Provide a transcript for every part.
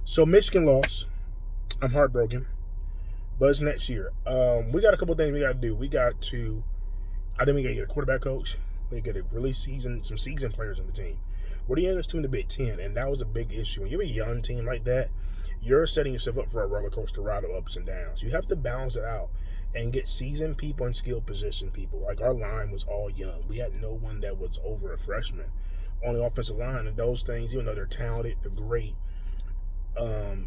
So Michigan lost. I'm heartbroken. But it's next year. We got a couple things we got to do. I think we got to get a quarterback coach. We got to get some seasoned players on the team. We're the youngest team in the Big Ten, and that was a big issue. When you're a young team like that, you're setting yourself up for a roller coaster ride of ups and downs. You have to balance it out and get seasoned people and skilled position people. Like our line was all young. We had no one that was over a freshman on the offensive line, and those things, even though they're talented, they're great.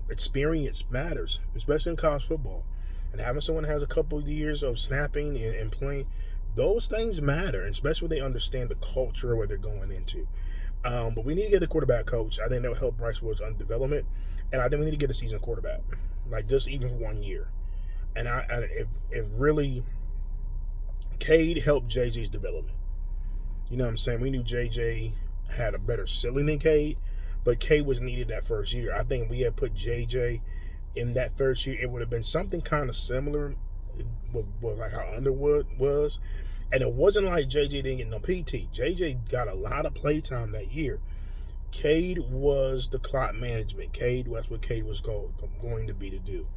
Experience matters, especially in college football. And having someone that has a couple of years of snapping and playing, those things matter, especially when they understand the culture where they're going into. But we need to get a quarterback coach. I think that will help Bryce Woods on development. And I think we need to get a seasoned quarterback, like just even for 1 year. And it really, Cade helped JJ's development. You know what I'm saying? We knew JJ had a better ceiling than Cade, but Cade was needed that first year. I think we had put JJ in that first year, it would have been something kind of similar with like how Underwood was. And it wasn't like JJ didn't get no PT. JJ got a lot of playtime that year. Cade was the clock management. That's what Cade was going to be to do.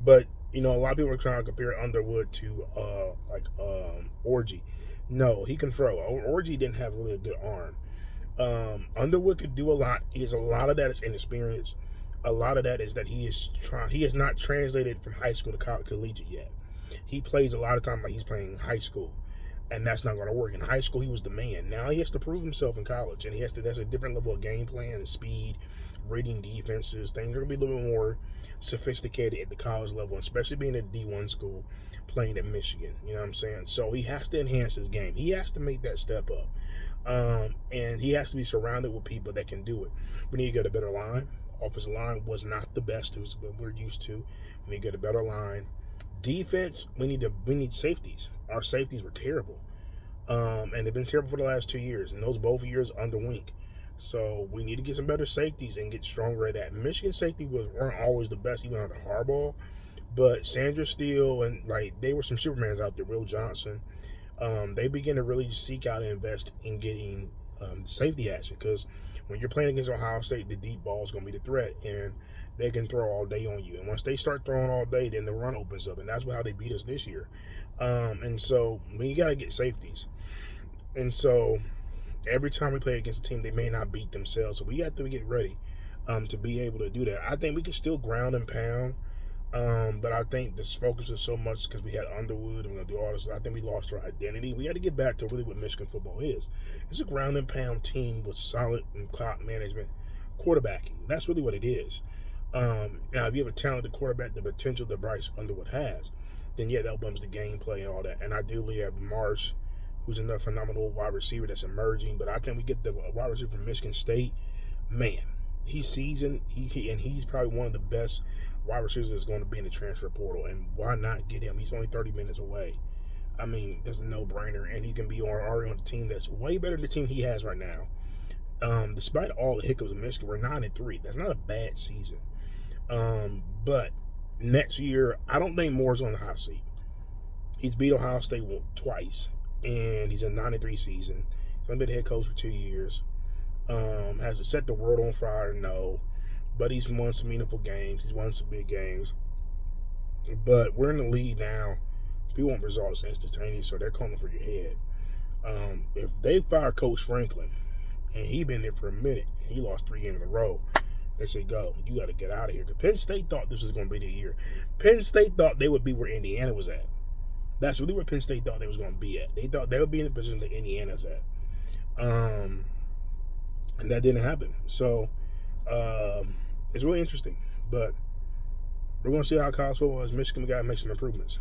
But a lot of people are trying to compare Underwood to Orgy. No, he can throw. Orgy didn't have really a good arm. Underwood could do a lot. A lot of that is inexperience. A lot of that is that he has not translated from high school to collegiate yet. He plays a lot of time like he's playing high school, and that's not going to work. In high school, he was the man. Now he has to prove himself in college, and that's a different level of game plan and speed, reading defenses. Things are going to be a little bit more sophisticated at the college level, especially being at D1 school, playing at Michigan. You know what I'm saying? So he has to enhance his game. He has to make that step up. And he has to be surrounded with people that can do it. We need to get a better line. Offensive line was not the best we're used to. We need to get a better line. Defense, we need safeties. Our safeties were terrible. And they've been terrible for the last 2 years. And those both years under Wink. So we need to get some better safeties and get stronger at that. Michigan safety weren't always the best, even under Harbaugh. But Sandra Steele and they were some Supermans out there. Will Johnson. They begin to really seek out and invest in getting safety action, because when you're playing against Ohio State, the deep ball is going to be the threat, and they can throw all day on you. And once they start throwing all day, then the run opens up, and that's how they beat us this year. And so we got to get safeties. And so every time we play against a team, they may not beat themselves, so we have to get ready to be able to do that. I think we can still ground and pound. But I think this focus is so much because we had Underwood and we're going to do all this. I think we lost our identity. We had to get back to really what Michigan football is. It's a ground and pound team with solid and clock management, quarterbacking. That's really what it is. Now, if you have a talented quarterback, the potential that Bryce Underwood has, then yeah, that bums the gameplay and all that. And ideally, have Marsh, who's another phenomenal wide receiver that's emerging. But I think we get the wide receiver from Michigan State. Man, he's seasoned. He's probably one of the best wide receivers that's going to be in the transfer portal. And why not get him? He's only 30 minutes away. I mean, that's a no-brainer. And he can be already on the team that's way better than the team he has right now. Despite all the hiccups in Michigan, we're 9-3. That's not a bad season. But next year, I don't think Moore's on the hot seat. He's beat Ohio State twice, and he's a 9-3 season. He's only been the head coach for 2 years. Has it set the world on fire? No. But he's won some meaningful games. He's won some big games. But we're in the lead now. People want results instantaneous, so they're coming for your head. If they fire Coach Franklin, and he been there for a minute, and he lost 3 games in a row, they say, go. You got to get out of here. Because Penn State thought this was going to be the year. Penn State thought they would be where Indiana was at. That's really where Penn State thought they was going to be at. They thought they would be in the position that Indiana's at. And that didn't happen. So, it's really interesting. But we're going to see how college football is. Michigan, we got to make some improvements.